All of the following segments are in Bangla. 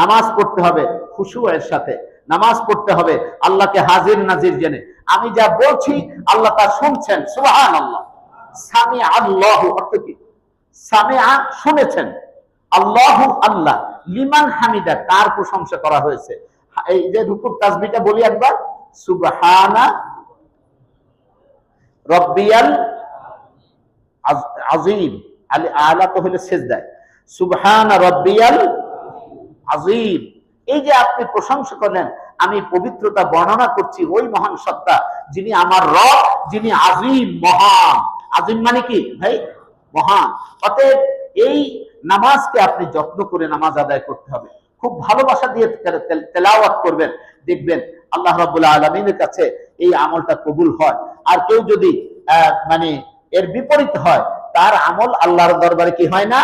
নামাজ পড়তে হবে খুশুয়ের সাথে, নামাজ পড়তে হবে আল্লাহকে হাজির নাজির জেনে। আমি যা বলছি আল্লাহ তা শুনছেন, সুবহানাল্লাহ। সামিআ আল্লাহু অর্থ কি? সামিআ শুনেছেন, আল্লাহু আল্লাহ, লিমান হামিদা তার প্রশংসা করা হয়েছে। এই যে রুকুর তাসবিহটা বলি একবার, সুবহানা রব্বিয়াল আযীম, আলা তো হলো সিজদায়, সুবহানা রব্বিয়াল আযীম। এই যে আপনি প্রশংসা করলেন, আমি পবিত্রতা বর্ণনা করছি ওই মহান সত্তা যিনি আমার রব, যিনি আযীম, মহান। আযীম মানে কি ভাই? মহান। অতএব এই নামাজকে আপনি যত্ন করে নামাজ আদায় করতে হবে, খুব ভালোবাসা দিয়ে তেলাওয়াত করবেন, দেখবেন আল্লাহ রাব্বুল আলামিনের কাছে এই আমলটা কবুল হয়। আর কেউ যদি মানে এর বিপরীত হয়, তার আমল আল্লাহর দরবারে কি হয় না?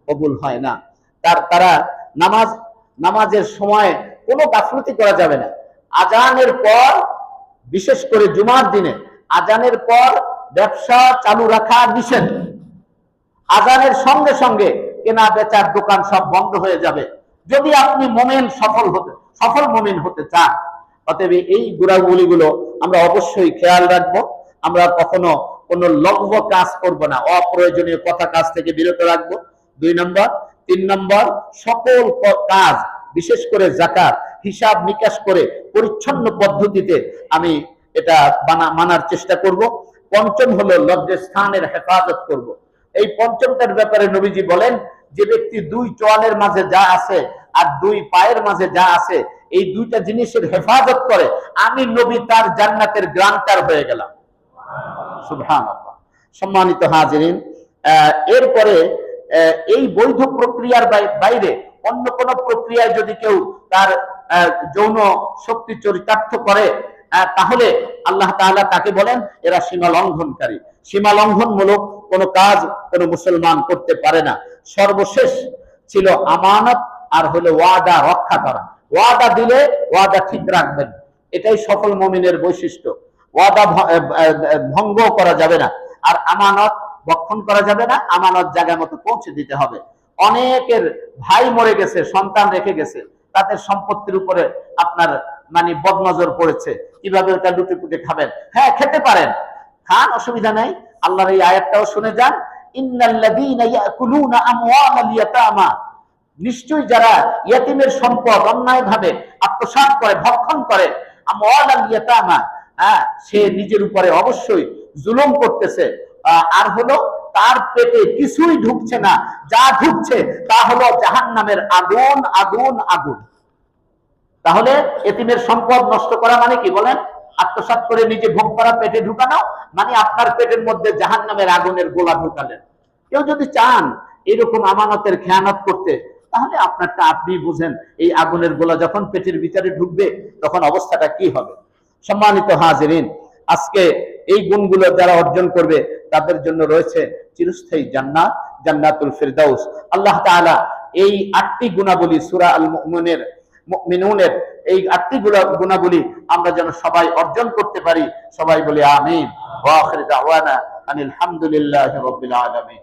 কবুল হয় না। তারা নামাজের সময় কোনো গাফলতি করা যাবে না। আজানের পর, বিশেষ করে জুমার দিনে আজানের পর ব্যবসা চালু রাখা নিষেধ। আজানের সঙ্গে সঙ্গে কেনা বেচার দোকান সব বন্ধ হয়ে যাবে, যদি আপনি মোমেন সফল মোমেন হতে চান। অতএব এই গুণাবলীগুলো আমরা অবশ্যই খেয়াল রাখবো। আমরা কখনো কোনো লঘু কাজ করব না, অপ্রয়োজনীয় কথা কাজ থেকে বিরত রাখবো। 2 নম্বর। 3 নম্বর, সকল কাজ বিশেষ করে যাকাত হিসাব নিকাশ করে পরিচ্ছন্ন পদ্ধতিতে আমি এটা মানার চেষ্টা করব। 5ম হলো লজ্জাস্থানের হেফাজত করব। এই 5মটার ব্যাপারে নবীজি বলেন, যে ব্যক্তি 2 চোয়ালের মাঝে যা আছে আর 2 পায়ের মাঝে যা আছে, এই 2টা জিনিসের হেফাজত করে, আমি নবী তার জান্নাতের গ্রান্টার হয়ে গেলাম। সুবহানাল্লাহ। সম্মানিত হাজিরিন, এরপরে এই বৈধ প্রক্রিয়ার বাইরে অন্য কোন প্রক্রিয়ায় যদি কেউ তার যৌন শক্তি চরিতার্থ করে, তাহলে আল্লাহ তাআলা তাকে বলেন এরা সীমা লঙ্ঘনকারী। সীমা লঙ্ঘনমূলক কোন কাজ কোন মুসলমান করতে পারে না। সর্বশেষ ছিল আমানত আর হলো ওয়াদা রক্ষা করা। ওয়াদা দিলে ওয়াদা ঠিক রাখবেন, এটাই সফল মুমিনের বৈশিষ্ট্য। ওয়াদা ভঙ্গ করা যাবে না, আর আমানত ভক্ষণ করা যাবে না। আমানত জায়গা মতো পৌঁছে দিতে হবে। অনেকের ভাই মরে গেছে, সন্তান রেখে গেছে, তাদের সম্পত্তির উপরে আপনার মানে বদনজর পড়েছে, কিভাবে ওটা লুটে পুটে খাবেন? হ্যাঁ, খেতে পারেন, খান, অসুবিধা নাই। আল্লাহর এই আয়াতটাও শুনে যান, ইন্নাল্লাযীনা ইয়াকুলুনা আমওয়ালাল ইয়াতামা, নিশ্চয়ই যারা ইয়াতিমের সম্পদ অন্যায়ভাবে আত্মসাৎ করে, ভক্ষণ করে, আমওয়ালাল ইয়াতামা, সে নিজের উপরে অবশ্যই জুলুম করতেছে। আর হলো তার পেটে কিছুই ঢুকছে না, যা ঢুকছে তা হলো জাহান্নামের আগুন, আগুন, আগুন। তাহলে এতিমের সম্পদ নষ্ট করা মানে কি বলেন? আত্মসাৎ করে নিজে ভোগ করা, পেটে ঢুকানো, মানে আপনার পেটের মধ্যে জাহান্নামের আগুনের গোলা ঢুকালেন। কেউ যদি চান এরকম আমানতের খেয়ানত করতে, তাহলে আপনারটা আপনি বুঝেন, এই আগুনের গোলা যখন পেটের ভিতরে ঢুকবে তখন অবস্থাটা কি হবে। সম্মানিত হাজিরিন, আজকে এই গুণগুলো যারা অর্জন করবে তাদের জন্য রয়েছে চিরস্থায়ী জান্নাত, জান্নাতুল ফিরদাউস। আল্লাহ তাআলা এই 8টি গুণাবলী সূরা আল মুমিনুনের এই 8টি গুণাবলী আমরা যেন সবাই অর্জন করতে পারি। সবাই বলি আমিন। ওয়া আখির দাওয়ানা আনিল হামদুলিল্লাহি রাব্বিল আলামিন।